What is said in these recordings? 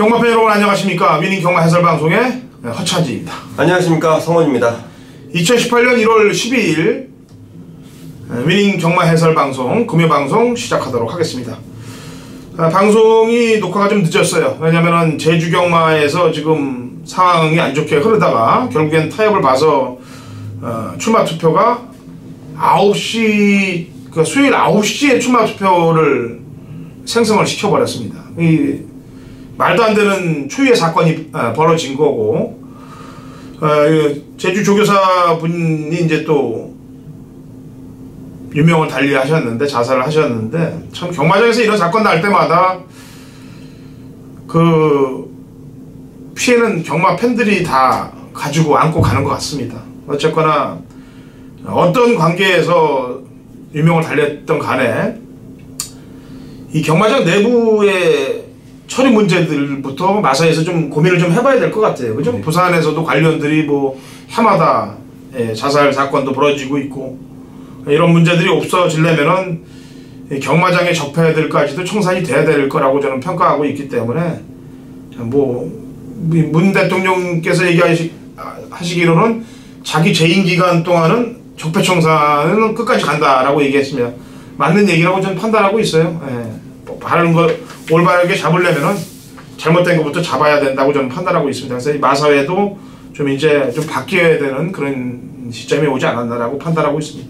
경마팬 여러분 안녕하십니까. 위닝 경마 해설방송의 허찬지입니다. 안녕하십니까. 성원입니다. 2018년 1월 12일 위닝 경마 해설방송 금요방송 시작하도록 하겠습니다. 방송이 녹화가 좀 늦었어요. 왜냐면은 제주경마에서 지금 상황이 안 좋게 흐르다가 결국엔 타협을 봐서 출마 투표가 9시 수요일 9시에 출마 투표를 생성을 시켜버렸습니다. 이 말도 안 되는 초유의 사건이 벌어진 거고, 제주 조교사 분이 이제 또 유명을 달리 하셨는데, 자살을 하셨는데, 참 경마장에서 이런 사건 날 때마다 그 피해는 경마 팬들이 다 가지고 안고 가는 것 같습니다. 어쨌거나 어떤 관계에서 유명을 달렸던 간에 이 경마장 내부의 처리 문제들부터 마사에서 좀 고민을 좀 해봐야 될 것 같아요. 그죠? 부산에서도 관련들이 뭐 해마다 자살 사건도 벌어지고 있고, 이런 문제들이 없어지려면은 경마장에 적폐들까지도 청산이 돼야 될 거라고 저는 평가하고 있기 때문에, 뭐 문 대통령께서 얘기하시기로는 자기 재임 기간 동안은 적폐 청산은 끝까지 간다라고 얘기했습니다. 맞는 얘기라고 저는 판단하고 있어요. 바른 거 올바르게 잡으려면은 잘못된 것부터 잡아야 된다고 저는 판단하고 있습니다. 그래서 이 마사회도 좀 이제 좀 바뀌어야 되는 그런 시점이 오지 않았나라고 판단하고 있습니다.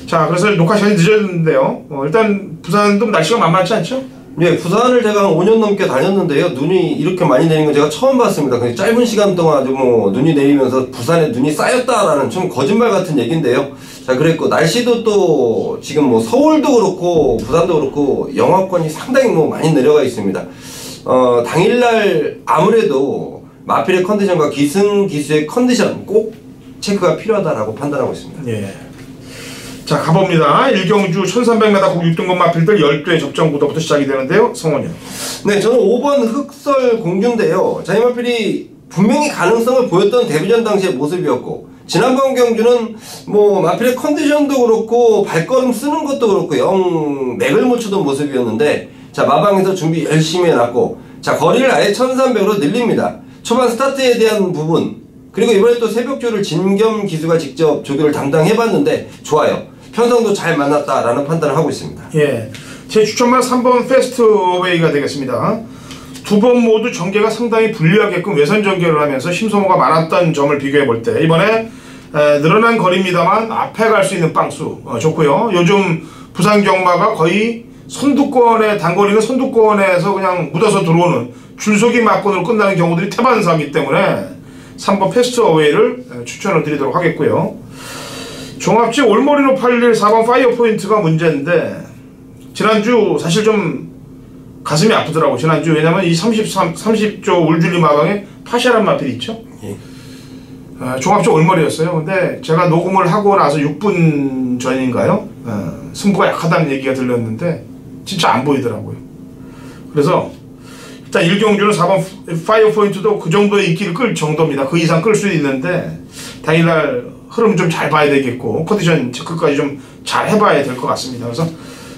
자, 그래서 녹화 시간이 늦었는데요. 일단 부산도 날씨가 만만치 않죠? 예, 부산을 제가 한 5년 넘게 다녔는데요. 눈이 이렇게 많이 내리는 건 제가 처음 봤습니다. 그냥 짧은 시간 동안 아주 뭐 눈이 내리면서 부산에 눈이 쌓였다라는 좀 거짓말 같은 얘기인데요. 자, 그랬고 날씨도 또 지금 뭐 서울도 그렇고 부산도 그렇고 영하권이 상당히 뭐 많이 내려가 있습니다. 당일날 아무래도 마필의 컨디션과 기승기수의 컨디션 꼭 체크가 필요하다라고 판단하고 있습니다. 예. 자, 가봅니다. 일경주 1300m 국 6등급 마필들 12회 접전구도부터 시작이 되는데요. 성원이요. 네, 저는 5번 흑설 공주인데요. 자, 이 마필이 분명히 가능성을 보였던 데뷔전 당시의 모습이었고, 지난번 경주는 뭐 마필의 컨디션도 그렇고 발걸음 쓰는 것도 그렇고 영 맥을 못 추던 모습이었는데, 자, 마방에서 준비 열심히 해놨고, 자, 거리를 아예 1300으로 늘립니다. 초반 스타트에 대한 부분, 그리고 이번에 또 새벽조를 진겸 기수가 직접 조교를 담당해봤는데 좋아요. 편성도 잘 만났다라는 판단을 하고 있습니다. 예, 제 추천만 3번 패스트 어웨이가 되겠습니다. 두 번 모두 전개가 상당히 불리하게끔 외선 전개를 하면서 심소모가 많았던 점을 비교해 볼 때 이번에 늘어난 거리입니다만 앞에 갈 수 있는 빵수 좋고요. 요즘 부산 경마가 거의 선두권에 단거리는 선두권에서 그냥 묻어서 들어오는 줄서기 막건으로 끝나는 경우들이 태반사이기 때문에 3번 패스트 어웨이를 추천을 드리도록 하겠고요. 종합지 올머리로 팔릴 4번 파이어 포인트가 문제인데, 지난주 사실 좀 가슴이 아프더라고. 지난주 왜냐면 이 30조 울줄리 마방에 파샤란 마필이 있죠. 종합지 올머리였어요. 근데 제가 녹음을 하고 나서 6분 전인가요? 승부가 약하다는 얘기가 들렸는데 진짜 안 보이더라고요. 그래서 일단 일경주는 4번 파이어 포인트도 그 정도의 인기를 끌 정도입니다. 그 이상 끌 수 있는데 당일날 흐름 좀 잘 봐야 되겠고 컨디션 체크까지 좀 잘 해봐야 될 것 같습니다. 그래서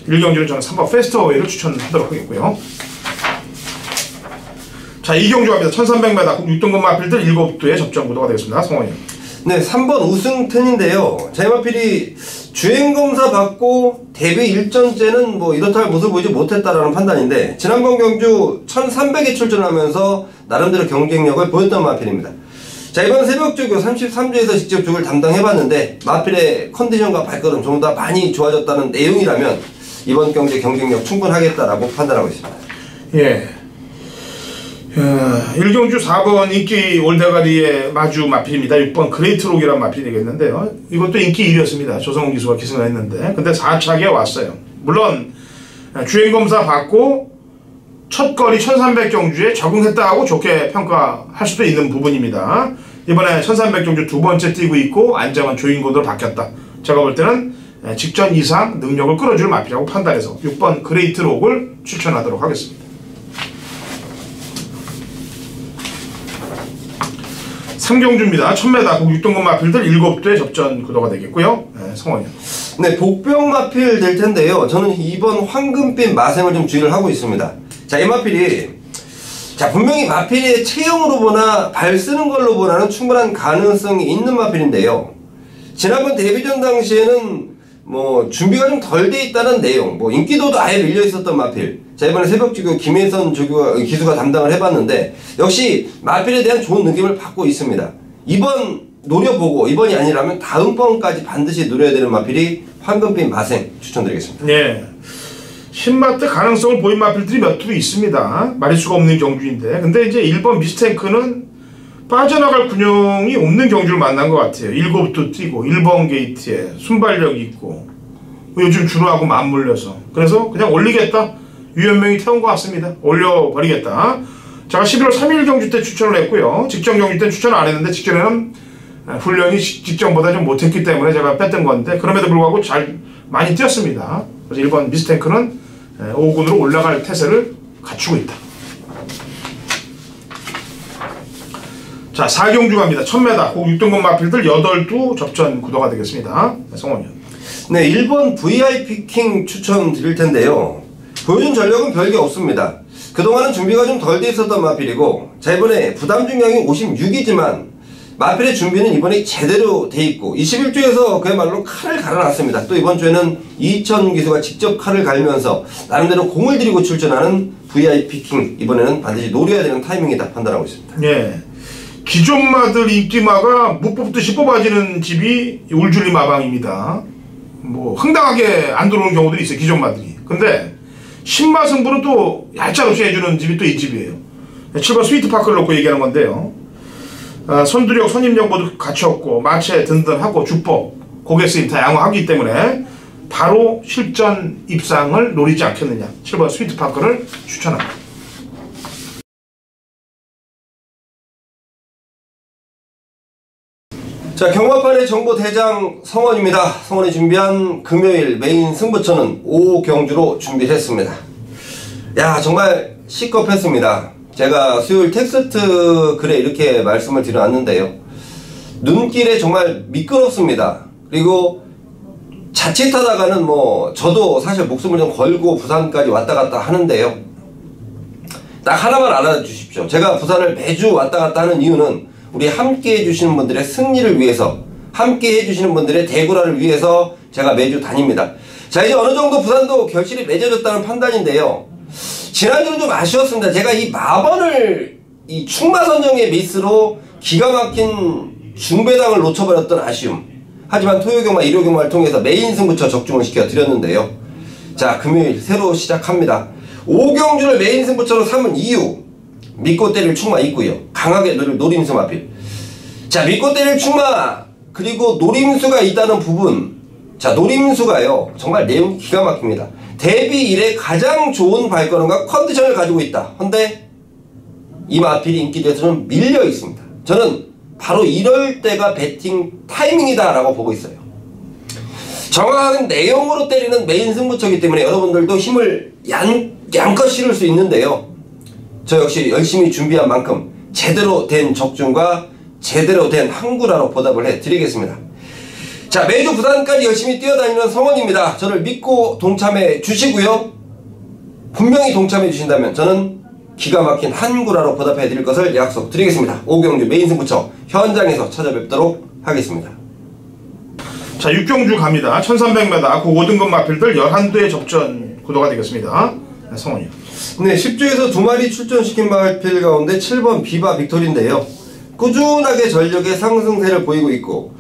일경주는 저는 3번 페스트어웨이를 추천하도록 하겠고요. 자, 이경주 갑니다. 1300m 국 6등급 마필들 7두의 접전 구도가 되겠습니다. 성원이. 네, 3번 우승튼인데요. 자, 이 마필이 주행검사 받고 데뷔 일전째는 뭐 이렇다 할 모습을 보이지 못했다라는 판단인데, 지난번 경주 1300에 출전하면서 나름대로 경쟁력을 보였던 마필입니다. 자, 이번 새벽조교 33주에서 직접 조교를 담당해봤는데 마필의 컨디션과 발걸음 좀 더 많이 좋아졌다는 내용이라면 이번 경기 경쟁력 충분하겠다라고 판단하고 있습니다. 예. 일경주 4번 인기 올대가리의 마주 마필입니다. 6번 그레이트록이라는 마필이 되겠는데요. 이것도 인기 1위였습니다. 조성훈 기수가 기승을 했는데, 근데 4차기에 왔어요. 물론 주행검사 받고 첫 거리 1300 경주에 적응했다고 좋게 평가할 수도 있는 부분입니다. 이번에 1300 경주 두 번째 뛰고 있고 안정한 조인곤으로 바뀌었다. 제가 볼 때는 직전 이상 능력을 끌어줄 마필이라고 판단해서 6번 그레이트록을 추천하도록 하겠습니다. 삼경주입니다. 1000m 국 6등급 마필들 7두의 접전 구도가 되겠고요. 성원이요. 네, 복병 마필 될 텐데요. 저는 이번 황금빛 마생을 좀 주의를 하고 있습니다. 자, 이 마필이 자, 분명히 마필의 체형으로 보나 발 쓰는 걸로 보나는 충분한 가능성이 있는 마필인데요. 지난번 데뷔전 당시에는 뭐 준비가 좀 덜 돼 있다는 내용, 뭐 인기도도 아예 밀려 있었던 마필. 자, 이번에 새벽지구 김혜선 기수가 담당을 해봤는데 역시 마필에 대한 좋은 느낌을 받고 있습니다. 이번 노려보고 이번이 아니라면 다음번까지 반드시 노려야 되는 마필이 황금빛 마생 추천드리겠습니다. 네. 신마트 가능성을 보인 마필들이 몇 투 있습니다. 말일 수가 없는 경주인데, 근데 이제 1번 미스탱크는 빠져나갈 군용이 없는 경주를 만난 것 같아요. 7도 뛰고 1번 게이트에 순발력이 있고 요즘 준호하고 맞물려서, 그래서 그냥 올리겠다, 유연명이 태운 것 같습니다. 올려버리겠다. 제가 11월 3일 경주 때 추천을 했고요. 직전 경주 때 추천을 안 했는데 직전에는 훈련이 직전보다 좀 못했기 때문에 제가 뺐던 건데, 그럼에도 불구하고 잘 많이 뛰었습니다. 그래서 1번 미스탱크는 5군으로 올라갈 태세를 갖추고 있다. 자, 4경주 갑니다. 1000m 꼭 6등급 마필들 8두 접전 구도가 되겠습니다. 성원이요. 네, 1번 VIP 킹 추천 드릴 텐데요. 보여준 전력은 별게 없습니다. 그동안은 준비가 좀 덜 돼 있었던 마필이고, 자, 이번에 부담 중량이 56이지만 마필의 준비는 이번에 제대로 돼 있고 21주에서 그야말로 칼을 갈아놨습니다. 또 이번 주에는 이천 기수가 직접 칼을 갈면서 나름대로 공을 들이고 출전하는 VIP 킹, 이번에는 반드시 노려야 되는 타이밍이다 판단하고 있습니다. 예. 기존 마들 인기마가 못 뽑듯이 뽑아지는 집이 울줄리 마방입니다. 뭐 황당하게 안 들어오는 경우들이 있어요, 기존 마들이. 근데 신마 승부는 또 얄짤없이 해주는 집이 또 이 집이에요. 7번 스위트파크를 놓고 얘기하는 건데요. 선두력, 선임력 모두 갖췄고 마체 든든하고 주법, 고객수입 다 양호하기 때문에 바로 실전 입상을 노리지 않겠느냐. 7번 스위트파크를 추천합니다. 자, 경마판의 정보 대장 성원입니다. 성원이 준비한 금요일 메인 승부처는 5경주로 준비를 했습니다. 야, 정말 시겁했습니다. 제가 수요일 텍스트 글에 이렇게 말씀을 드려놨는데요. 눈길에 정말 미끄럽습니다. 그리고 자칫하다가는 뭐 저도 사실 목숨을 좀 걸고 부산까지 왔다 갔다 하는데요. 딱 하나만 알아주십시오. 제가 부산을 매주 왔다 갔다 하는 이유는 우리 함께 해주시는 분들의 승리를 위해서, 함께 해주시는 분들의 대구라를 위해서 제가 매주 다닙니다. 자, 이제 어느 정도 부산도 결실이 맺어졌다는 판단인데요. 지난주는 좀 아쉬웠습니다. 제가 이 마번을 이 충마 선정의 미스로 기가 막힌 중배당을 놓쳐버렸던 아쉬움. 하지만 토요경마, 일요경마를 통해서 메인 승부처 적중을 시켜드렸는데요. 자, 금요일 새로 시작합니다. 5경주를 메인 승부처로 삼은 이유, 믿고 때릴 충마 있고요. 강하게 노림수 마필. 자, 믿고 때릴 충마 그리고 노림수가 있다는 부분. 자, 노림수가요 정말 내용이 기가 막힙니다. 데뷔 이래 가장 좋은 발걸음과 컨디션을 가지고 있다. 근데 이 마필이 인기도에서는 밀려 있습니다. 저는 바로 이럴 때가 배팅 타이밍이다 라고 보고 있어요. 정확한 내용으로 때리는 메인 승부처이기 때문에 여러분들도 힘을 양껏 실을 수 있는데요. 저 역시 열심히 준비한 만큼 제대로 된 적중과 제대로 된 항구라로 보답을 해드리겠습니다. 자, 매주 부산까지 열심히 뛰어다니는 성원입니다. 저를 믿고 동참해 주시고요. 분명히 동참해 주신다면 저는 기가 막힌 항구라로 보답해 드릴 것을 약속드리겠습니다. 5경주 메인 승부처 현장에서 찾아뵙도록 하겠습니다. 자, 6경주 갑니다. 1300m 그 5등급 마필들 11두의 접전 구도가 되겠습니다. 성원이요. 네, 10주에서 2마리 출전시킨 마필 가운데 7번 비바 빅토리인데요. 꾸준하게 전력의 상승세를 보이고 있고,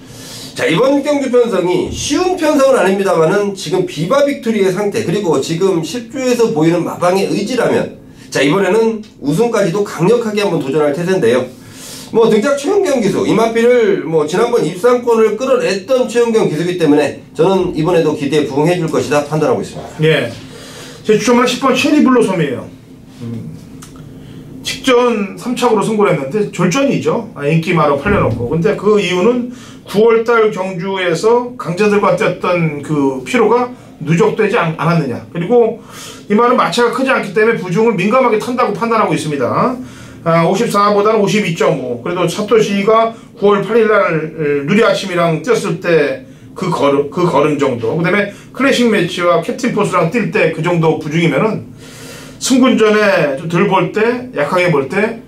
자, 이번 경주 편성이 쉬운 편성은 아닙니다만은 지금 비바 빅토리의 상태, 그리고 지금 10주에서 보이는 마방의 의지라면, 자, 이번에는 우승까지도 강력하게 한번 도전할 태세인데요. 뭐 등짝 최은경 기수, 이 마필을 뭐 지난번 입상권을 끌어냈던 최은경 기수이기 때문에 저는 이번에도 기대에 부응해 줄 것이다 판단하고 있습니다. 예. 제 추천은 10번 체리블로솜이에요. 직전 3착으로 승부를 했는데 졸전이죠. 인기마로 팔려놓고. 근데 그 이유는 9월달 경주에서 강자들과 뛰었던 그 피로가 누적되지 않았느냐. 그리고 이 말은 마체가 크지 않기 때문에 부중을 민감하게 탄다고 판단하고 있습니다. 54보다는 52.5. 그래도 사토시가 9월 8일날 누리 아침이랑 뛰었을 때 그 걸음 정도. 그 다음에 클래식 매치와 캡틴 포스랑 뛸 때 그 정도 부중이면은 승군전에 좀 덜 볼 때, 약하게 볼 때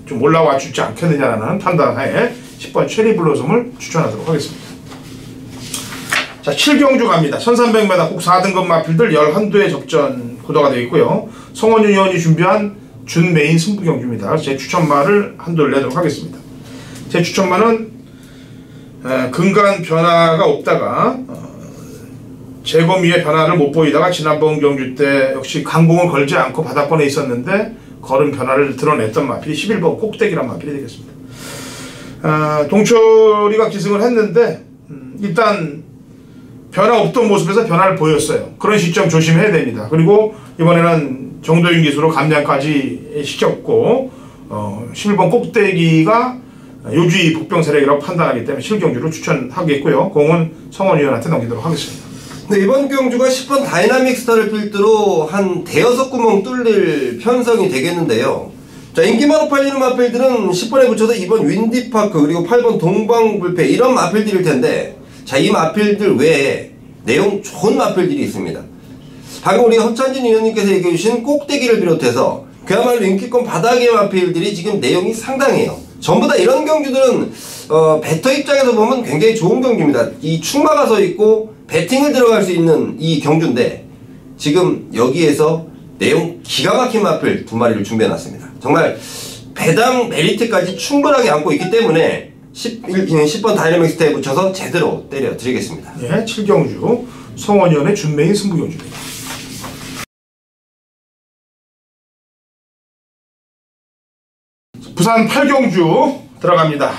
좀 올라와 주지 않겠느냐라는 판단하에 10번 체리 블로썸을 추천하도록 하겠습니다. 자, 7경주 갑니다. 1300m 꼭 4등급 마필들 11두의 접전 구도가 되어 있고요. 성원윤 의원이 준비한 준 메인 승부 경주입니다. 제 추천마를 한도를 내도록 하겠습니다. 제 추천마는 근간 변화가 없다가 재검위의 변화를 못 보이다가 지난번 경주 때 역시 강공을 걸지 않고 바닥권에 있었는데 걸음 변화를 드러냈던 마필이 11번 꼭대기란 마필이 되겠습니다. 동철이가 기승을 했는데 일단 변화 없던 모습에서 변화를 보였어요. 그런 시점 조심해야 됩니다. 그리고 이번에는 정도윤 기수로 감량까지 시켰고 11번 꼭대기가 요주의 복병 세력이라고 판단하기 때문에 실경주를 추천하겠고요. 공은 성원 의원한테 넘기도록 하겠습니다. 네, 이번 경주가 10번 다이나믹 스타를 필두로 한 대여섯 구멍 뚫릴 편성이 되겠는데요. 자, 인기마로 팔리는 마필들은 10번에 붙여서 2번 윈디파크 그리고 8번 동방불패 이런 마필들일 텐데, 자, 이 마필들 외에 내용 좋은 마필들이 있습니다. 방금 우리 허찬진 의원님께서 얘기해주신 꼭대기를 비롯해서 그야말로 인기권 바닥의 마필들이 지금 내용이 상당해요. 전부 다 이런 경주들은 배터 입장에서 보면 굉장히 좋은 경주입니다. 이 축마가 서 있고 배팅을 들어갈 수 있는 이 경주인데 지금 여기에서 내용 기가 막힌 마필 두 마리를 준비해놨습니다. 정말 배당 메리트까지 충분하게 안고 있기 때문에 10번 다이나믹 스타에 붙여서 제대로 때려드리겠습니다. 네, 7경주 성원위원의 준메인 승부경주입니다. 부산 8경주 들어갑니다.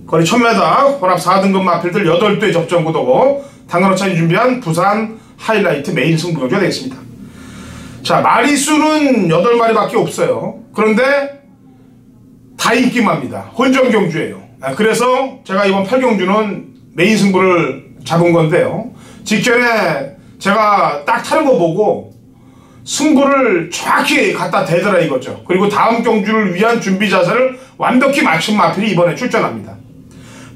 거리 1000m 혼합 4등급 마필들 8대 접전 구도고 당근호찬이 준비한 부산 하이라이트 메인 승부경주가 되겠습니다. 자, 마리수는 8마리밖에 없어요. 그런데 다 인기마입니다. 혼전경주예요. 그래서 제가 이번 8경주는 메인 승부를 잡은 건데요. 직전에 제가 딱 타는 거 보고 승부를 정확히 갖다 대더라 이거죠. 그리고 다음 경주를 위한 준비 자세를 완벽히 맞춘 마필이 이번에 출전합니다.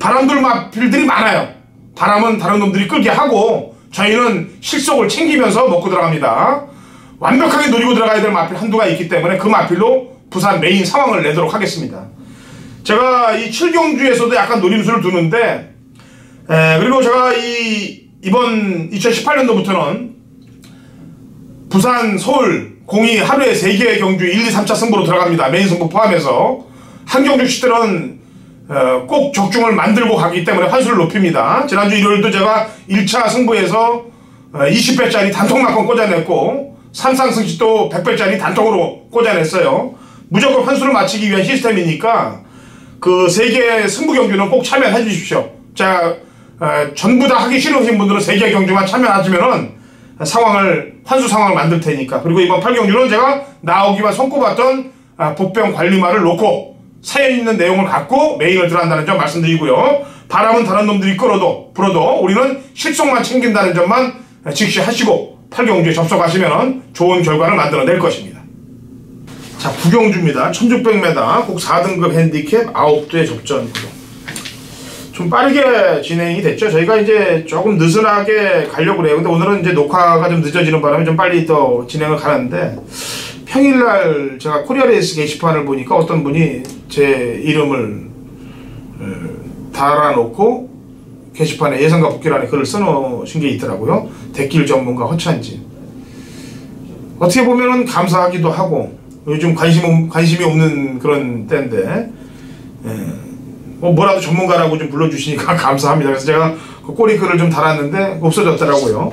바람돌 마필들이 많아요. 바람은 다른 놈들이 끌게 하고 저희는 실속을 챙기면서 먹고 들어갑니다. 완벽하게 노리고 들어가야 될 마필 한두가 있기 때문에 그 마필로 부산 메인 상황을 내도록 하겠습니다. 제가 이 7경주에서도 약간 노림수를 두는데 그리고 제가 이번 2018년도부터는 부산, 서울, 공이 하루에 3개의 경주 1, 2, 3차 승부로 들어갑니다. 메인 승부 포함해서. 한 경주씩 때는 꼭 적중을 만들고 가기 때문에 환수를 높입니다. 지난주 일요일도 제가 1차 승부에서 20배짜리 단통막건 꽂아냈고 삼상승시도 100배짜리 단통으로 꽂아냈어요. 무조건 환수를 마치기 위한 시스템이니까 그 3개의 승부 경주는 꼭 참여해 주십시오. 자, 전부 다 하기 싫으신 분들은 3개의 경주만 참여하시면은 환수 상황을 만들 테니까. 그리고 이번 8경주는 제가 나오기만 손꼽았던 복병 관리마를 놓고 사연 있는 내용을 갖고 메인을 들어간다는 점 말씀드리고요. 바람은 다른 놈들이 불어도 우리는 실속만 챙긴다는 점만 직시하시고 8경주에 접속하시면 좋은 결과를 만들어낼 것입니다. 자, 9경주입니다. 1600m 꼭 4등급 핸디캡 9대 접전 구도. 좀 빠르게 진행이 됐죠. 저희가 이제 조금 느슨하게 가려고 해요. 근데 오늘은 이제 녹화가 좀 늦어지는 바람에 좀 빨리 또 진행을 가는데 평일날 제가 코리아레이스 게시판을 보니까 어떤 분이 제 이름을 달아놓고 게시판에 예상과 복귀란에 글을 써놓으신 게 있더라고요. 대길 전문가 허찬진. 어떻게 보면은 감사하기도 하고 요즘 관심이 없는 그런 때인데 뭐라도 전문가라고 좀 불러주시니까 감사합니다. 그래서 제가 그 꼬리글을 좀 달았는데 없어졌더라고요.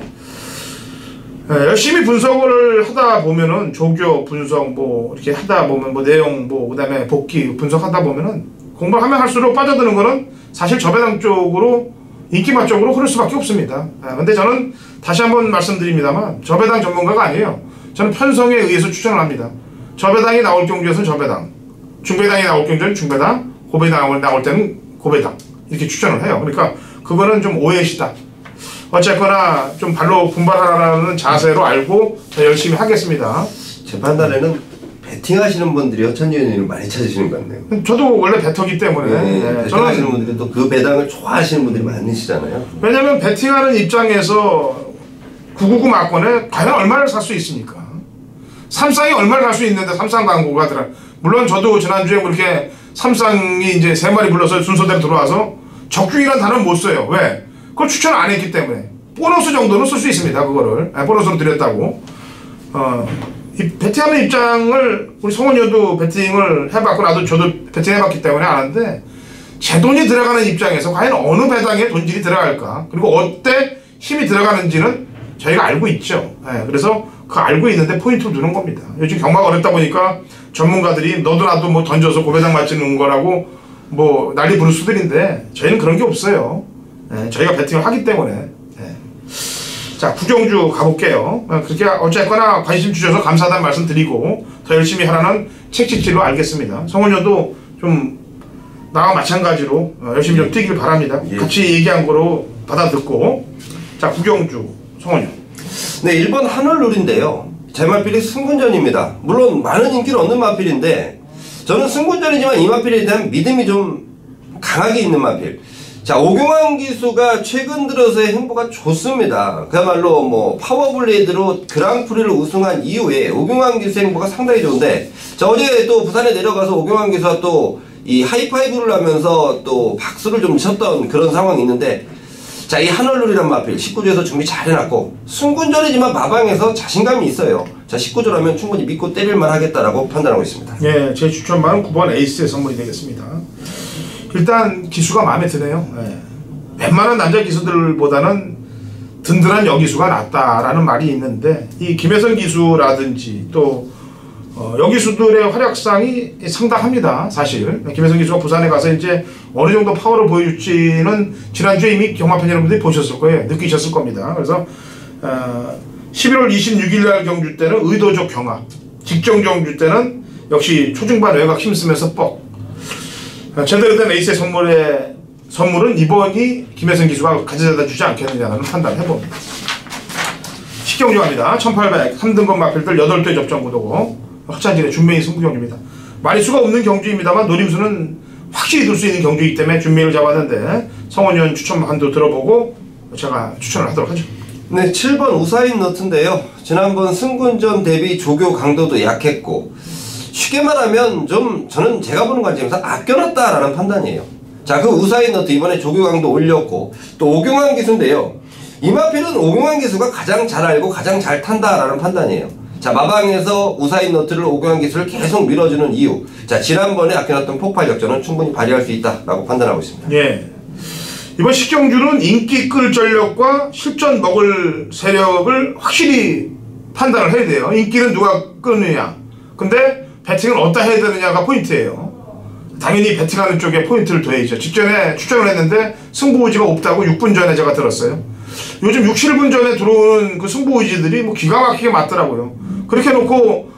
열심히 분석을 하다 보면은 조교 분석 이렇게 하다 보면 내용 그다음에 복귀 분석하다 보면은 공부를 하면 할수록 빠져드는 거는 사실 저배당 쪽으로 인기마 쪽으로 흐를 수밖에 없습니다. 근데 저는 다시 한번 말씀드립니다만 저배당 전문가가 아니에요. 저는 편성에 의해서 추천을 합니다. 저배당이 나올 경주에서는 저배당, 중배당이 나올 경주에는 중배당, 고배당 나올 때는 고배당 이렇게 추천을 해요. 그러니까 그거는 좀 오해시다. 어쨌거나 좀 발로 분발하라는 자세로 알고 더 열심히 하겠습니다. 제 판단에는 배팅하시는 분들이 허찬진 의원님을 많이 찾으시는 것 같네요. 저도 원래 배터기 때문에 배팅하시는 분들이 또 그 배당을 좋아하시는 분들이 많으시잖아요. 왜냐면 배팅하는 입장에서 999 막권에 과연 얼마를 살 수 있습니까? 삼쌍이 얼마나 갈 수 있는데 삼쌍 광고가 들어. 물론 저도 지난주에 그렇게 삼쌍이 이제 3마리 불러서 순서대로 들어와서 적중이라는 단어는 못 써요. 왜? 그걸 추천 안 했기 때문에. 보너스 정도는 쓸 수 있습니다. 그거를. 보너스로 드렸다고. 이 배팅하는 입장을 우리 성원이도 배팅을 해봤고 나도 저도 배팅해봤기 때문에 아는데 제 돈이 들어가는 입장에서 과연 어느 배당에 돈질이 들어갈까 그리고 어때 힘이 들어가는지는 저희가 알고 있죠. 그래서 그 알고 있는데 포인트를 두는 겁니다. 요즘 경마가 어렵다 보니까 전문가들이 너도 나도 뭐 던져서 고배당 맞추는 거라고 뭐 난리 부를 수들인데 저희는 그런 게 없어요. 저희가 배팅을 하기 때문에. 자, 구경주 가볼게요. 그렇게 어쨌거나 관심 주셔서 감사하다는 말씀 드리고 더 열심히 하라는 책찍질로 알겠습니다. 성원여도 좀 나와 마찬가지로 열심히 좀 뛰길 바랍니다. 같이 얘기한 거로 받아듣고. 자, 구경주 성원여. 네, 1번 하늘룰인데요. 제 마필이 승군전입니다. 물론 많은 인기를 얻는 마필인데 저는 승군전이지만 이 마필에 대한 믿음이 좀 강하게 있는 마필. 자, 오경환 기수가 최근 들어서의 행보가 좋습니다. 그야말로 뭐 파워블레이드로 그랑프리를 우승한 이후에 오경환 기수의 행보가 상당히 좋은데 자, 어제 또 부산에 내려가서 오경환 기수와 또 이 하이파이브를 하면서 또 박수를 좀 쳤던 그런 상황이 있는데 자, 이 하늘룰이란 마필 19조에서 준비 잘 해놨고 승군전이지만 마방에서 자신감이 있어요. 자, 19조라면 충분히 믿고 때릴만 하겠다라고 판단하고 있습니다. 예, 제 추천만은 9번 에이스의 선물이 되겠습니다. 일단 기수가 마음에 드네요. 웬만한 남자 기수들보다는 든든한 여기수가 낫다라는 말이 있는데 이 김혜선 기수라든지 또 여기수들의 활약상이 상당합니다. 사실 김혜선 기수가 부산에 가서 이제 어느 정도 파워를 보여줄지는 지난주에 이미 경마팬 여러분들이 보셨을 거예요. 느끼셨을 겁니다. 그래서 11월 26일 날 경주 때는 의도적 경합, 직전 경주 때는 역시 초중반 외곽 힘쓰면서 뻑. 제대로 된 에이스의 선물은 이번이 김혜선 기수가 가져다 주지 않겠느냐는 판단을 해봅니다. 식경주 갑니다. 1800 3등급 마필들 8대 접전 구도고 확찬진의 준메이 승부경주입니다. 마리수가 없는 경주입니다만 노림수는 확실히 둘 수 있는 경주이기 때문에 준메이를 잡았는데 성원위원 추천만도 들어보고 제가 추천을 하도록 하죠. 네, 7번 우사인 너트인데요. 지난번 승군전 대비 조교 강도도 약했고 쉽게 말하면 좀 저는 제가 보는 관점에서 아껴놨다라는 판단이에요. 자, 그 우사인 너트 이번에 조교 강도 올렸고 또 오경환 기수인데요. 이 마필은 오경환 기수가 가장 잘 알고 가장 잘 탄다라는 판단이에요. 자, 마방에서 우사인 너트를 오경환 기수를 계속 밀어주는 이유. 자, 지난번에 아껴놨던 폭발 역전은 충분히 발휘할 수 있다라고 판단하고 있습니다. 예. 이번 식경주는 인기 끌 전력과 실전 먹을 세력을 확실히 판단을 해야 돼요. 인기는 누가 끄느냐. 근데 배팅은 어디다 해야 되느냐가 포인트예요. 당연히 배팅하는 쪽에 포인트를 둬야죠. 직전에 추천을 했는데 승부의지가 없다고 6분 전에 제가 들었어요. 요즘 6, 7분 전에 들어오는 그 승부의지들이 뭐 기가 막히게 맞더라고요. 그렇게 놓고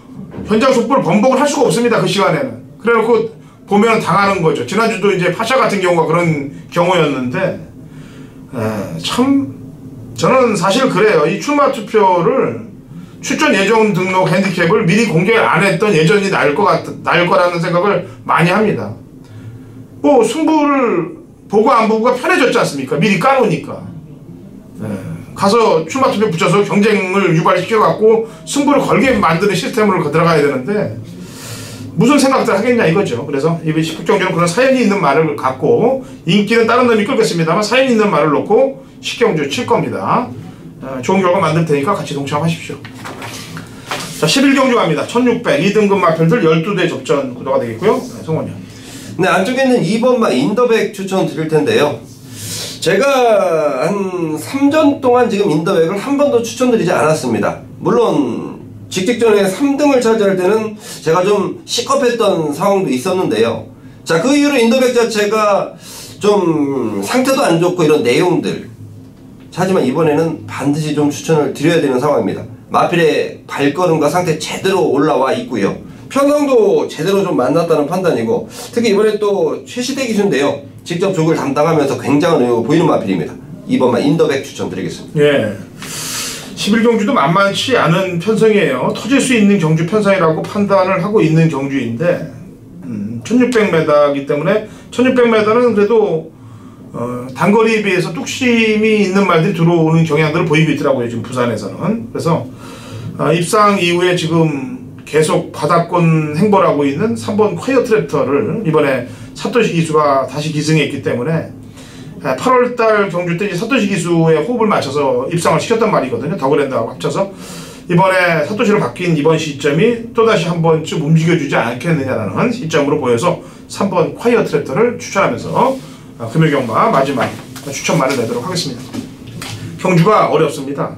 현장 속보를 번복을 할 수가 없습니다. 그 시간에는. 그래 놓고 보면 당하는 거죠. 지난주도 이제 파샤 같은 경우가 그런 경우였는데 참 저는 사실 그래요. 이 출마 투표를 출전 예정 등록 핸디캡을 미리 공개를 안 했던 예전이 나을 거라는 생각을 많이 합니다. 뭐 승부를 보고 안 보고가 편해졌지 않습니까? 미리 까놓으니까. 가서 출마 투표 붙여서 경쟁을 유발시켜갖고 승부를 걸게 만드는 시스템으로 들어가야 되는데 무슨 생각들 하겠냐 이거죠. 그래서 이번 식경주는 그런 사연이 있는 말을 갖고 인기는 다른 놈이 끌겠습니다만 사연이 있는 말을 놓고 식경주 칠 겁니다. 좋은 결과 만들 테니까 같이 동참하십시오. 자, 11경주 갑니다. 1600 2등급 마필들 12대 접전 구도가 되겠고요. 성원이요. 네, 안쪽에 있는 2번마 인더백 추천 드릴 텐데요. 제가 한 3전 동안 지금 인더백을 한 번도 추천드리지 않았습니다. 물론 직직전에 3등을 차지할 때는 제가 좀 시겁했던 상황도 있었는데요. 자, 그 이후로 인더백 자체가 좀 상태도 안 좋고 이런 내용들. 하지만 이번에는 반드시 좀 추천을 드려야 되는 상황입니다. 마필의 발걸음과 상태 제대로 올라와 있고요. 편성도 제대로 좀 만났다는 판단이고 특히 이번에 또 최시대 기수인데요. 직접 족을 담당하면서 굉장한 의욕을 보이는 마필입니다. 이번만 인더백 추천드리겠습니다. 예. 11경주도 만만치 않은 편성이에요. 터질 수 있는 경주 편성이라고 판단을 하고 있는 경주인데 1600m이기 때문에 1600m는 그래도 단거리에 비해서 뚝심이 있는 말들이 들어오는 경향들을 보이고 있더라고요. 지금 부산에서는. 그래서 입상 이후에 지금 계속 바닥권 행보를 하고 있는 3번 콰이어 트랩터를 이번에 사토시 기수가 다시 기승했기 때문에 8월달 경주 때 사토시 기수의 호흡을 맞춰서 입상을 시켰단 말이거든요. 더그랜드하고 합쳐서 이번에 사토시로 바뀐 이번 시점이 또다시 한 번쯤 움직여주지 않겠느냐라는 시점으로 보여서 3번 콰이어 트랩터를 추천하면서 금요경마 마지막 추천말을 내도록 하겠습니다. 경주가 어렵습니다.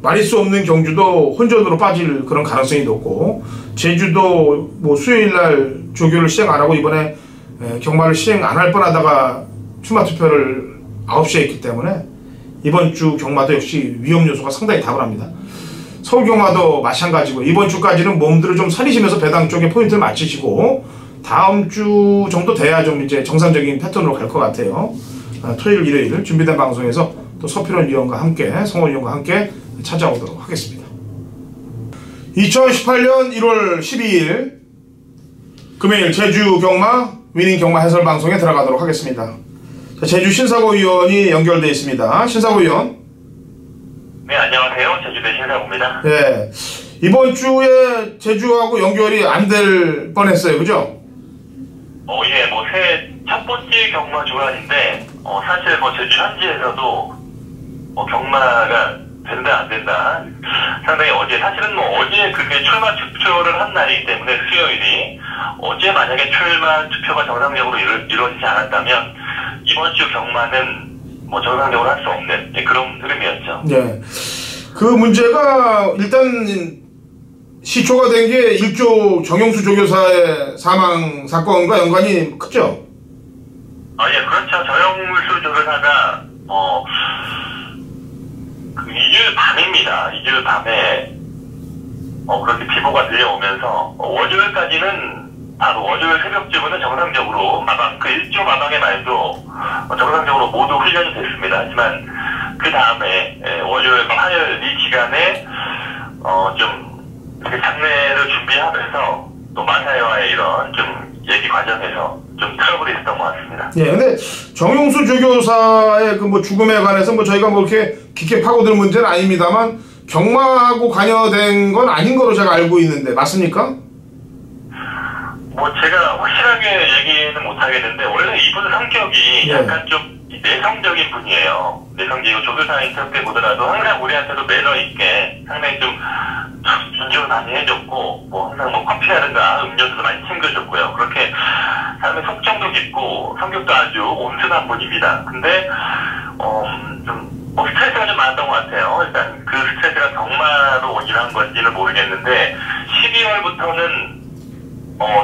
말릴 수 없는 경주도 혼전으로 빠질 그런 가능성이 높고, 제주도 뭐 수요일날 조교를 시행 안 하고 이번에 경마를 시행 안 할 뻔하다가 출마 투표를 9시에 했기 때문에 이번 주 경마도 역시 위험 요소가 상당히 다분합니다. 서울 경마도 마찬가지고 이번 주까지는 몸들을 좀 사리시면서 배당 쪽에 포인트를 맞추시고 다음 주 정도 돼야 좀 이제 정상적인 패턴으로 갈 것 같아요. 토요일, 일요일 준비된 방송에서 또 서필원 위원과 함께, 성원 위원과 함께 찾아오도록 하겠습니다. 2018년 1월 12일 금요일 제주 경마 위닝 경마 해설 방송에 들어가도록 하겠습니다. 자, 제주 신사고 위원이 연결되어 있습니다. 신사고 위원. 네, 안녕하세요. 제주대 신사고입니다. 네, 이번 주에 제주하고 연결이 안 될 뻔했어요, 그죠? 예, 뭐 새해 첫 번째 경마 주간인데 사실 뭐 제주 현지에서도 경마가 된다 안 된다 상당히 사실은 뭐 어제 그게 출마 투표를 한 날이기 때문에 수요일이 어제 만약에 출마 투표가 정상적으로 이루어지지 않았다면 이번 주 경마는 뭐 정상적으로 할 수 없는 그런 흐름이었죠. 네, 그 문제가 일단 시초가 된 게 일조 정용수 조교사의 사망 사건과 연관이 크죠? 예, 그렇죠. 정용수 조교사가 그 2일 밤입니다. 2일 밤에 그렇게 비보가 들려오면서 월요일까지는 바로 월요일 새벽쯤은 정상적으로 그 1조 마방의 말도 정상적으로 모두 훈련이 됐습니다. 하지만 그 다음에 월요일과 화요일 이 기간에 좀 이렇게 장례를 준비하면서 또 마사회와의 이런 좀 얘기 과정에서 좀 트러블이 있었던 것 같습니다. 예, 근데 정용수 조교사의 그 뭐 죽음에 관해서 뭐 저희가 뭐 이렇게 깊게 파고들 문제는 아닙니다만 경마하고 관여된 건 아닌 거로 제가 알고 있는데 맞습니까? 뭐 제가 확실하게 얘기는 못 하겠는데 원래 이분 성격이 예. 약간 좀 내성적인 분이에요. 내성적이고 조교사 인터뷰 때 보더라도 항상 우리한테도 매너 있게 상당히 좀 존중을 많이 해줬고 뭐 항상 뭐 커피라든가 음료수도 많이 챙겨줬고요. 그렇게 사람의 속정도 깊고 성격도 아주 온순한 분입니다. 근데 좀 뭐 스트레스가 좀 많았던 것 같아요. 일단 그 스트레스가 경마로 인한 건지는 모르겠는데 12월부터는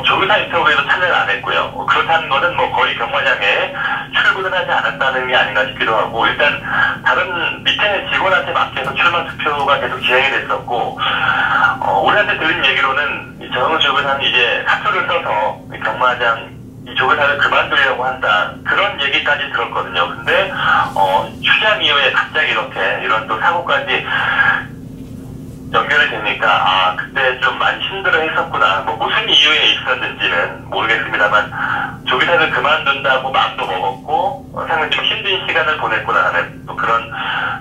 조교사 인터뷰에도 참여를 안 했고요. 그렇다는 거는 뭐 거의 경마장에 출근을 하지 않았다는 게 아닌가 싶기도 하고, 일단 다른 밑에 직원한테 맡겨서 출마 투표가 계속 진행이 됐었고, 우리한테 들은 얘기로는 정용수 조교사는 이제 사표를 써서 경마장 이 조교사를 그만두려고 한다, 그런 얘기까지 들었거든요. 근데 휴장 이후에 갑자기 이런 또 사고까지 연결이 되니까 그때 좀 많이 힘들어 했었구나. 뭐 무슨 이유에 있었는지는 모르겠습니다만 조교사를 그만둔다고 마음도 먹었고 상당히 좀 힘든 시간을 보냈구나 하는 또 그런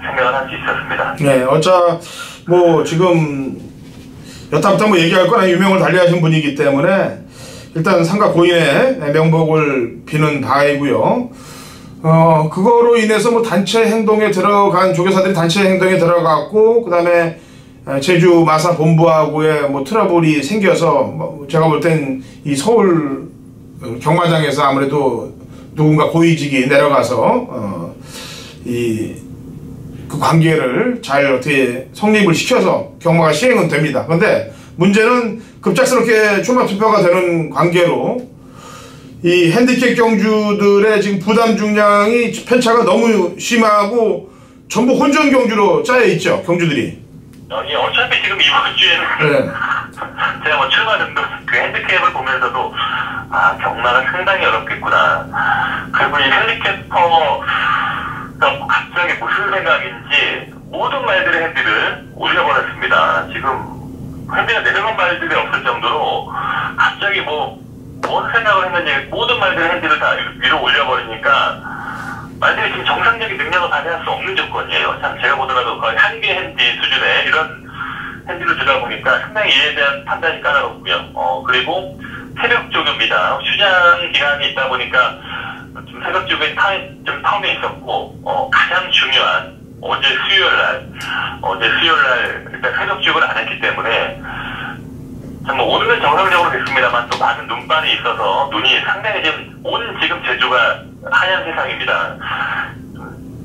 생각을 할 수 있었습니다. 네, 뭐 지금 여타부터 뭐 얘기할 거나 유명을 달리하신 분이기 때문에 일단 상가 고인의 명복을 비는 바이고요. 그거로 인해서 뭐 단체 행동에 들어간 조교사들이 단체 행동에 들어갔고, 그 다음에 제주 마사 본부하고의 뭐 트러블이 생겨서 뭐 제가 볼 땐 이 서울 경마장에서 아무래도 누군가 고위직이 내려가서 그 관계를 잘 어떻게 성립을 시켜서 경마가 시행은 됩니다. 그런데 문제는 급작스럽게 출마 투표가 되는 관계로 이 핸디캡 경주들의 지금 부담 중량이 편차가 너무 심하고 전부 혼전 경주로 짜여 있죠, 경주들이. 어차피 지금 이번 주에는 네. 제가 뭐 출마 등록 그 핸디캡을 보면서도 경마가 상당히 어렵겠구나. 그리고 이 핸디캡퍼가 갑자기 무슨 생각인지 모든 말들의 핸디를 올려버렸습니다. 지금 핸디가 내려간 말들이 없을 정도로 갑자기 뭔 생각을 했는지 모든 말들의 핸디를 다 위로 올려버리니까 말들이 지금 정상적인 능력을 발휘할 수 없는 조건이에요. 참 제가 보더라도 거의 한계 핸디 수준의 이런 핸디로 주다 보니까 상당히 이에 대한 판단이 까다롭고요. 그리고 새벽 조교입니다. 휴장 기간이 있다 보니까 좀 새벽 조교에 좀 텀이 있었고, 가장 중요한 어제 수요일 날 일단 새벽 조교를 안 했기 때문에 뭐 오늘은 정상적으로 됐습니다만 또 많은 눈발이 있어서 눈이 상당히 지금 제주가 하얀 세상입니다.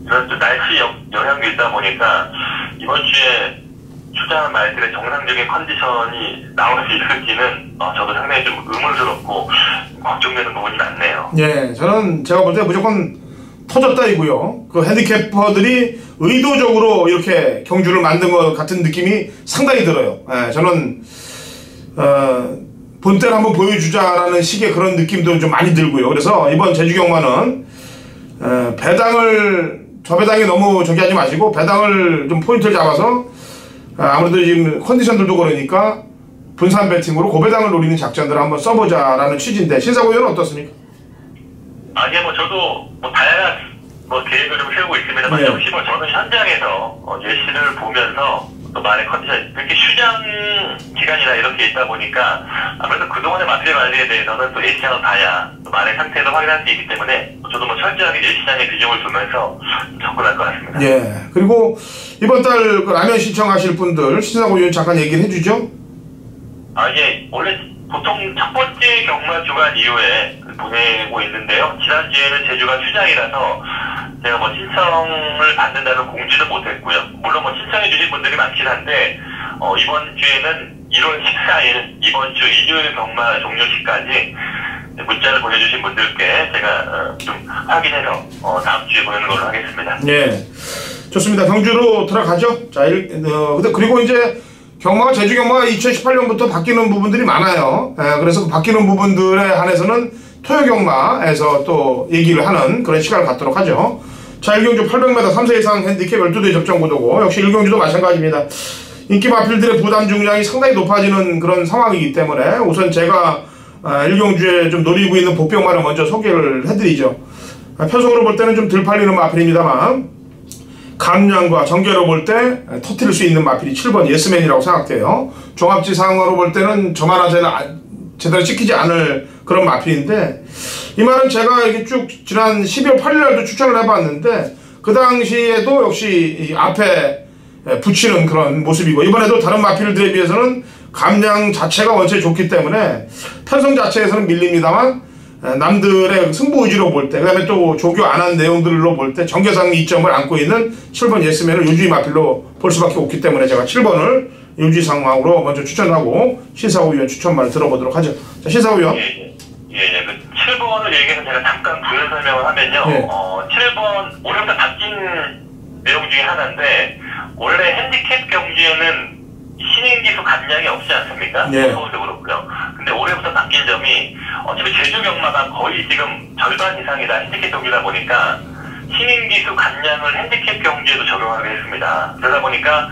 이런 또 날씨 영향도 있다 보니까 이번 주에 추자한 말들의 정상적인 컨디션이 나올 수 있을지는 저도 상당히 좀 의문스럽고 걱정되는 부분이 많네요. 예, 저는 제가 볼 때 무조건 터졌다이고요. 그 핸디캐퍼들이 의도적으로 이렇게 경주를 만든 것 같은 느낌이 상당히 들어요. 예, 저는 본때를 한번 보여주자라는 식의 그런 느낌도 좀 많이 들고요. 그래서 이번 제주경마는 저 배당이 너무 저기 하지 마시고 배당을 좀 포인트를 잡아서 아무래도 지금 컨디션들도 그러니까 분산 배팅으로 고배당을 노리는 작전들을 한번 써보자라는 취지인데 신사고 의원은 어떻습니까? 아니요, 저도 다양한 계획을 좀 세우고 있습니다만 네. 역시 저는 현장에서 예시를 보면서 또 말의 컨디션 이렇게 휴장 기간이나 이렇게 있다 보니까 아무래도 그동안의 마필 관리에 대해서는 또 예시장을 봐야 또 말의 상태도 확인할 수 있기 때문에 저도 철저하게 예시장에 비중을 두면서 접근할 것 같습니다. 예. 그리고 이번 달 그 라면 신청하실 분들 신사고 의원 잠깐 얘기를 해주죠. 예. 원래 보통 첫 번째 경마 주간 이후에 보내고 있는데요. 지난주에는 제주가 휴장이라서 제가 신청을 받는다는 공지도 못했고요. 물론 신청해 주신 분들이 많긴 한데 이번 주에는 1월 14일 이번 주 일요일 경마 종료 시까지 문자를 보내주신 분들께 제가 좀 확인해서 다음 주에 보내는 걸로 하겠습니다. 예. 좋습니다. 경주로 들어가죠. 자, 그리고 이제 경마가 제주 경마가 2018년부터 바뀌는 부분들이 많아요. 그래서 그 바뀌는 부분들에 한해서는 토요 경마에서 또 얘기를 하는 그런 시간을 갖도록 하죠. 자, 1경주 800m 3세 이상 핸디캡 12대 접전 구도고 역시 1경주도 마찬가지입니다. 인기 마필들의 부담 중량이 상당히 높아지는 그런 상황이기 때문에 우선 제가 1경주에 좀 노리고 있는 복병마를 먼저 소개를 해드리죠. 편성으로 볼 때는 좀 덜 팔리는 마필입니다만 감량과 전개로 볼 때 터뜨릴 수 있는 마필이 7번 예스맨이라고 생각돼요. 종합지상으로 볼 때는 저만 하자는 제대로 찍히지 않을 그런 마필인데 이 말은 제가 이게 쭉 지난 12월 8일 날도 추천을 해봤는데 그 당시에도 역시 이 앞에 붙이는 그런 모습이고 이번에도 다른 마필들에 비해서는 감량 자체가 원체 좋기 때문에 편성 자체에서는 밀립니다만 남들의 승부 의지로 볼 때, 그 다음에 또 조교 안 한 내용들로 볼 때 정계상 이점을 안고 있는 7번 예스맨을 요주의 마필로 볼 수밖에 없기 때문에 제가 7번을 요주의 상황으로 먼저 추천하고 신사고 위원 추천만을 들어보도록 하죠. 자, 신사고 위원. 예. 그 7번을 얘기해서 제가 잠깐 부연 설명을 하면요. 예. 7번 올해부터 바뀐 내용 중에 하나인데 원래 핸디캡 경주에는 신인기수 감량이 없지 않습니까? 예. 서울도 그렇고요. 근데 올해부터 바뀐 점이 어차피 제주 경마가 거의 지금 절반 이상이 다 핸디캡 경주다 보니까 신인기수 감량을 핸디캡 경주에도 적용하게 했습니다. 그러다 보니까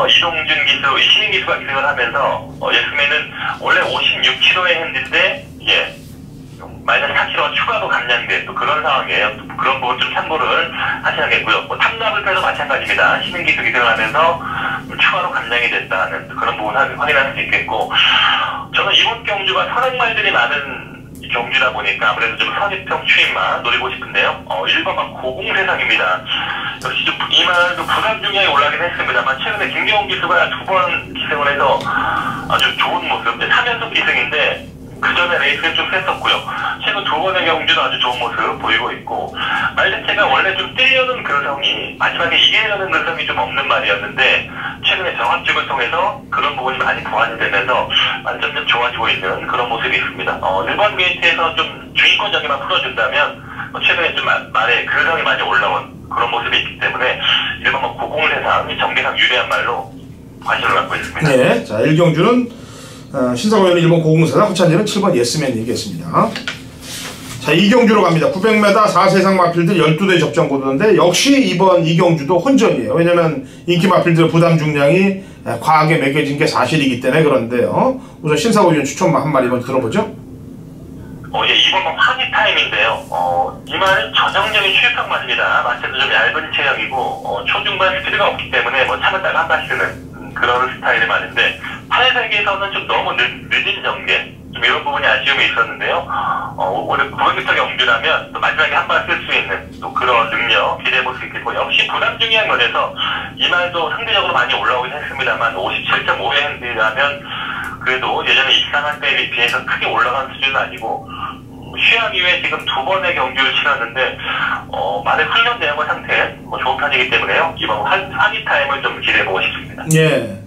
이동준 기수, 이 신인기수가 기승을 하면서 예스맨은 원래 56kg의 핸디인데 마이너스 4kg가 추가로 감량된 또 그런 상황이에요. 또 그런 부분 좀 참고를 하셔야겠고요. 탑납을 해도 마찬가지입니다. 신인기수 기승을 하면서 추가로 감량이 됐다는 그런 부분 확인할 수 있겠고 저는 이번 경주가 선행말들이 많은 경주다 보니까 아무래도 좀 선입형 추임만 노리고 싶은데요. 1번만 고공세상입니다. 역시 좀 이 말도 부담 중량이 올라가긴 했습니다만 최근에 김경훈 기수가 2번 기승을 해서 아주 좋은 모습, 3연속 기승인데 그 전에 레이스는 좀 셌었고요. 최근 2번의 경주도 아주 좋은 모습 보이고 있고 말 자체가 원래 좀 뛰려는 근성이 마지막에 이기려는 근성이 좀 없는 말이었는데 최근에 정합직을 통해서 그런 부분이 많이 보완이 되면서 점점 좋아지고 있는 그런 모습이 있습니다. 1번 게이트에서 좀 주인권적이만 풀어준다면 최근에 좀 말에 근성이 많이 올라온 그런 모습이 있기 때문에 1번 고공세상 정계상 유리한 말로 관심을 갖고 있습니다. 네, 자 1경주는 신사고 의원은 1번 고공세상, 후찬지는 7번 예스맨 얘기했습니다. 자 2경주로 갑니다. 900m 4세상 마필들 12대 접전 구도인데 역시 이번 2경주도 혼전이에요. 왜냐면 인기 마필들의 부담 중량이 과하게 매겨진 게 사실이기 때문에 그런데요. 우선 신사고 의원 추천만 한 마리 먼저 들어보죠. 이번은 환희 타임인데요. 이 말은 전형적인 출평 말입니다. 마체도 좀 얇은 체형이고 초중반 스피드가 없기 때문에 참았다가 한 발 쓰는 그런 스타일이 많은데 800에서는 좀 너무 늦은 전개 좀 이런 부분이 아쉬움이 있었는데요. 오늘 900m 경주라면 또 마지막에 한 발 쓸 수 있는 또 그런 능력 기대해볼 수 있겠고 역시 부담 중요한 면에서 이 말도 상대적으로 많이 올라오긴 했습니다만 57.5의 핸디라면 그래도 예전에 23한 때에 비해서 크게 올라간 수준은 아니고 휴양 이후에 지금 2번의 경주를 치렀는데 많은 훈련 내용과 상태 좋은 편이기 때문에요. 이번 환희 타임을 좀 기대해보고 싶습니다. 예.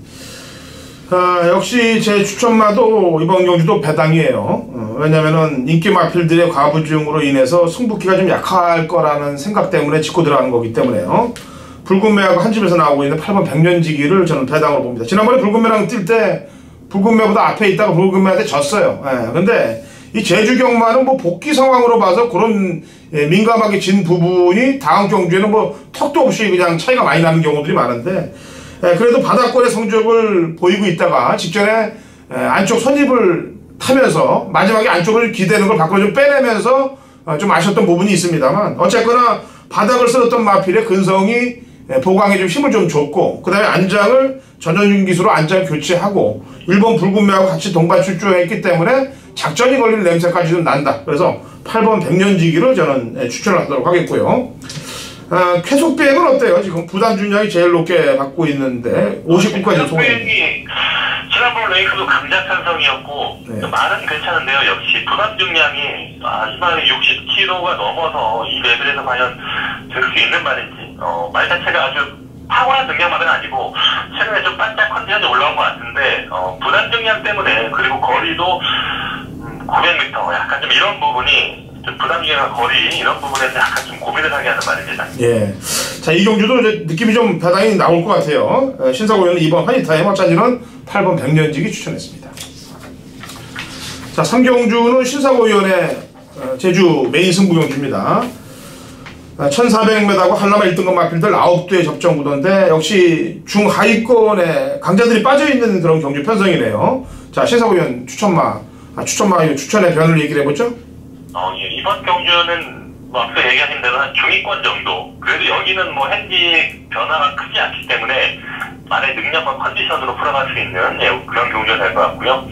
역시 제 추천마도 이번 경주도 배당이에요. 왜냐면은 인기 마필들의 과부중으로 인해서 승부기가 좀 약할 거라는 생각 때문에 짚고 들어가는 거기 때문에요. 붉은 매하고 한 집에서 나오고 있는 8번 백년지기를 저는 배당으로 봅니다. 지난번에 붉은 매랑 뛸 때 붉은 매보다 앞에 있다가 붉은 매한테 졌어요. 예. 근데 이 제주 경마는 뭐 복귀 상황으로 봐서 그런 민감하게 진 부분이 다음 경주에는 뭐 턱도 없이 그냥 차이가 많이 나는 경우들이 많은데 그래도 바닥권의 성적을 보이고 있다가 직전에 안쪽 선입을 타면서 마지막에 안쪽을 기대는 걸 밖으로 좀 빼내면서 좀 아쉬웠던 부분이 있습니다만 어쨌거나 바닥을 쓸었던 마필의 근성이 보강에 좀 힘을 좀 줬고 그 다음에 안장을 전현준 기수로 안장 교체하고 일본 붉은 매하고 같이 동반 출조했기 때문에 작전이 걸리는 냄새까지 좀 난다. 그래서 8번 백년지기를 저는 추천을 하도록 하겠고요. 쾌속비행은 어때요? 지금 부담 중량이 제일 높게 받고 있는데 59까지 쾌속비행이 지난번 레이스도 강자 편성이었고 네. 말은 괜찮은데요. 역시 부담 중량이 이번에 60kg가 넘어서 이 레벨에서 과연 될 수 있는 말인지 말 자체가 아주 탁월한 능력만은 아니고 최근에 좀 반짝 컨디션이 올라온 것 같은데 부담 중량 때문에 그리고 거리도 900m 약간 좀 이런 부분이 좀 부담 중량과 거리 이런 부분에서 약간 좀 고민을 하게 하는 말입니다. 예. 자, 이 경주도 이제 느낌이 좀 배당이 나올 것 같아요. 신사고연은 이번 환희타임 확장지는 8번 백년지기 추천했습니다. 자, 3경주는 신사고연의 제주 메인 승부 경주입니다. 1400m하고 한라마 1등급 마필들 9대의 접전 구도인데 역시 중하위권에 강자들이 빠져있는 그런 경주 편성이네요. 자, 신사고연 추천의 변을 얘기를 해보죠. 예, 이번 경주는 뭐 앞서 얘기하신 대로 한 중위권 정도. 그래도 여기는 뭐 핸디 변화가 크지 않기 때문에 만의 능력과 컨디션으로 풀어갈 수 있는 그런 경주가 될 것 같고요.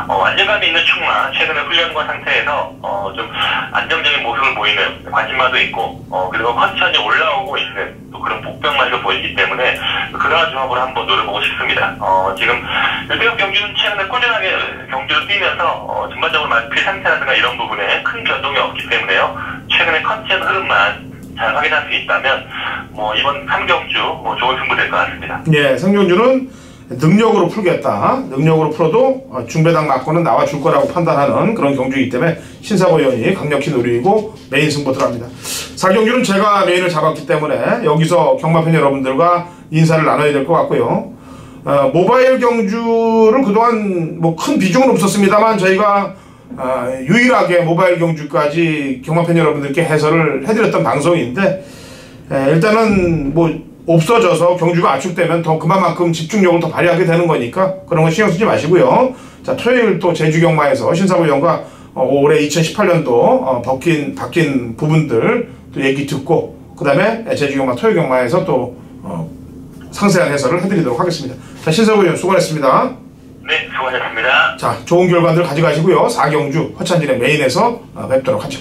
안정감이 있는 충마, 최근의 훈련과 상태에서 좀 안정적인 모습을 보이는 관심마도 있고 그리고 컨디션이 올라오고 있는 또 그런 복병마저 보이기 때문에 그러한 조합으로 한번 노려보고 싶습니다. 지금 1등급 경주는 최근에 꾸준하게 경주를 뛰면서 전반적으로 마필 상태라든가 이런 부분에 큰 변동이 없기 때문에요. 최근에 컨디션 흐름만 잘 확인할 수 있다면 이번 3경주 좋은 승부 될 것 같습니다. 예, 3경주는 능력으로 풀겠다. 능력으로 풀어도 중배당 맞고는 나와줄 거라고 판단하는 그런 경주이기 때문에 신사고연이 강력히 노리고 메인 승부 들어갑니다. 4경주는 제가 메인을 잡았기 때문에 여기서 경마팬 여러분들과 인사를 나눠야 될 것 같고요. 모바일 경주를 그동안 큰 비중은 없었습니다만 저희가 유일하게 모바일 경주까지 경마팬 여러분들께 해설을 해드렸던 방송인데 일단은 없어져서 경주가 압축되면 더 그만큼 집중력을 더 발휘하게 되는 거니까 그런 거 신경 쓰지 마시고요. 자, 토요일 또 제주경마에서 신사고연과 올해 2018년도 바뀐 부분들 또 얘기 듣고 그 다음에 제주경마 토요경마에서 또 상세한 해설을 해드리도록 하겠습니다. 자, 신사고연 수고하셨습니다. 네, 수고하셨습니다. 자, 좋은 결과들 가져가시고요. 4경주 허찬진의 메인에서 뵙도록 하죠.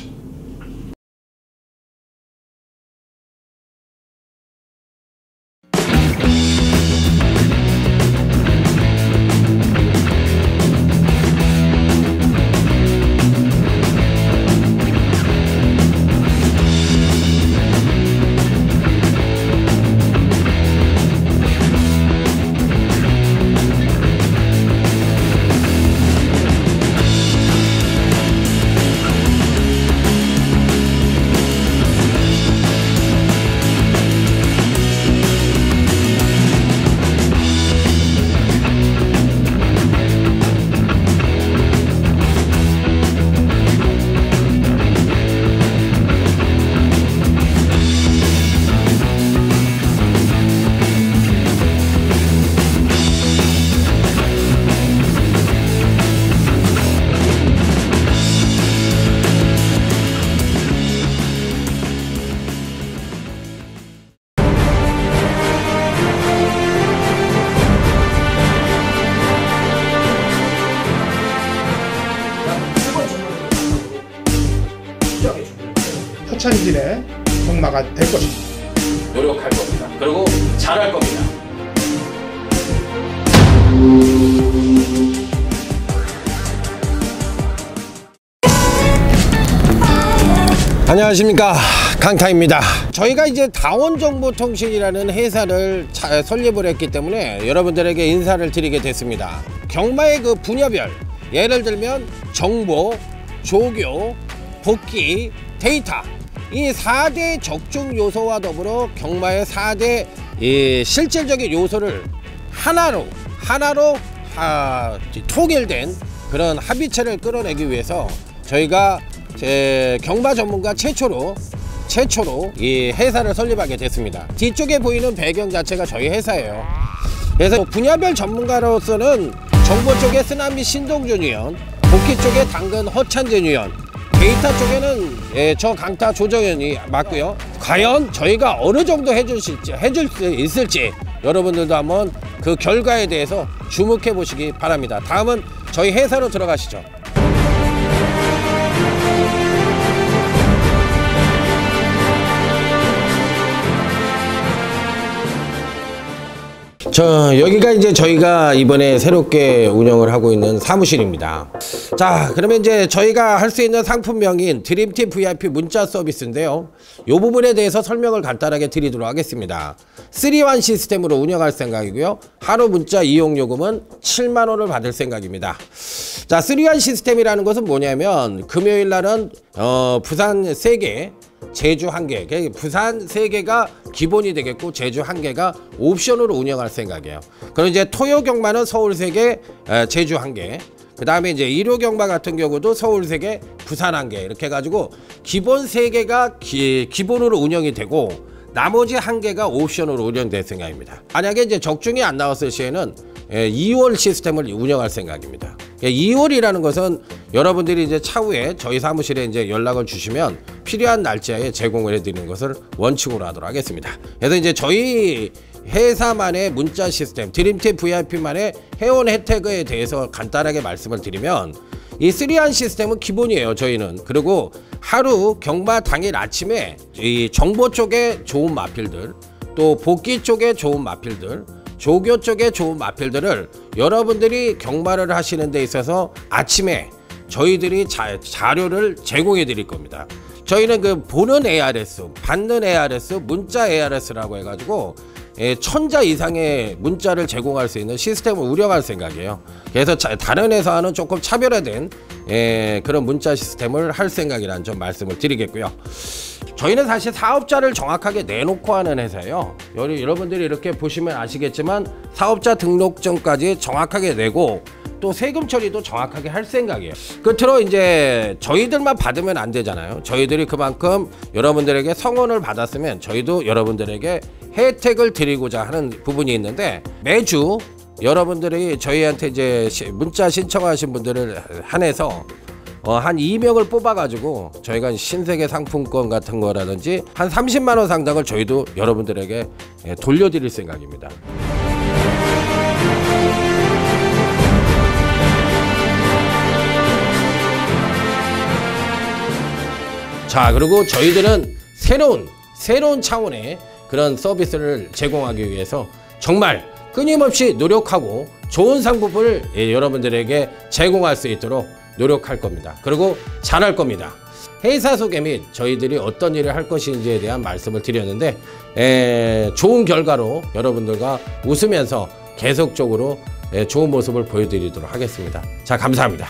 허찬진의 경마가 될 것입니다. 노력할 겁니다. 그리고 잘할 겁니다. 안녕하십니까, 강타입니다. 저희가 이제 다원정보통신이라는 회사를 설립을 했기 때문에 여러분들에게 인사를 드리게 됐습니다. 경마의 그 분야별, 예를 들면 정보, 조교, 복귀, 데이터, 이 4대 적중 요소와 더불어 경마의 4대 실질적인 요소를 하나로 통일된 그런 합의체를 끌어내기 위해서 저희가 경마 전문가 최초로 이 회사를 설립하게 됐습니다. 뒤쪽에 보이는 배경 자체가 저희 회사예요. 그래서 분야별 전문가로서는 정보 쪽에 쓰나미 신동준 위원, 복귀 쪽에 당근 허찬진 위원, 데이터 쪽에는 저 강타 조정현이 맞고요. 과연 저희가 어느 정도 해줄 수 있을지 여러분들도 한번 그 결과에 대해서 주목해 보시기 바랍니다. 다음은 저희 회사로 들어가시죠. 여기가 이제 저희가 이번에 새롭게 운영을 하고 있는 사무실입니다. 자, 그러면 이제 저희가 할 수 있는 상품명인 드림팀 VIP 문자 서비스인데요. 이 부분에 대해서 설명을 간단하게 드리도록 하겠습니다. 3-1 시스템으로 운영할 생각이고요. 하루 문자 이용 요금은 7만 원을 받을 생각입니다. 자, 3-1 시스템이라는 것은 뭐냐면 금요일 날은 부산 3개, 제주 1개, 부산 3개가 기본이 되겠고 제주 1개가 옵션으로 운영할 생각이에요. 그럼 이제 토요 경마는 서울 3개, 제주 1개. 그 다음에 이제 일요 경마 같은 경우도 서울 3개, 부산 1개 이렇게 해가지고 기본 3개가 기본으로 운영이 되고 나머지 1개가 옵션으로 운영될 생각입니다. 만약에 이제 적중이 안 나왔을 시에는 2월 시스템을 운영할 생각입니다. 2월이라는 것은 여러분들이 이제 차후에 저희 사무실에 이제 연락을 주시면 필요한 날짜에 제공을 해드리는 것을 원칙으로 하도록 하겠습니다. 그래서 이제 저희 회사만의 문자 시스템, 드림팀 VIP만의 회원 혜택에 대해서 간단하게 말씀을 드리면 이 3-1 시스템은 기본이에요, 저희는. 그리고 하루 경마 당일 아침에 이 정보 쪽에 좋은 마필들, 또 복귀 쪽에 좋은 마필들, 조교 쪽에 좋은 마필들을 여러분들이 경마를 하시는 데 있어서 아침에 저희들이 자료를 제공해 드릴 겁니다. 저희는 그 보는 ARS, 받는 ARS, 문자 ARS라고 해가지고 1000자 이상의 문자를 제공할 수 있는 시스템을 운영할 생각이에요. 그래서 다른 회사와는 조금 차별화된 그런 문자 시스템을 할 생각이라는 점 말씀을 드리겠고요. 저희는 사실 사업자를 정확하게 내놓고 하는 회사예요. 여러분들이 이렇게 보시면 아시겠지만 사업자 등록증까지 정확하게 내고 또 세금 처리도 정확하게 할 생각이에요. 끝으로 이제 저희들만 받으면 안 되잖아요. 저희들이 그만큼 여러분들에게 성원을 받았으면 저희도 여러분들에게 혜택을 드리고자 하는 부분이 있는데 매주 여러분들이 저희한테 이제 문자 신청하신 분들을 한해서 한 2명을 뽑아가지고 저희가 신세계 상품권 같은 거라든지 한 30만 원 상당을 저희도 여러분들에게 돌려드릴 생각입니다. 자, 그리고 저희들은 새로운 차원의 그런 서비스를 제공하기 위해서 정말 끊임없이 노력하고 좋은 상품을 여러분들에게 제공할 수 있도록 노력할 겁니다. 그리고 잘할 겁니다. 회사 소개 및 저희들이 어떤 일을 할 것인지에 대한 말씀을 드렸는데 좋은 결과로 여러분들과 웃으면서 계속적으로 좋은 모습을 보여드리도록 하겠습니다. 자, 감사합니다.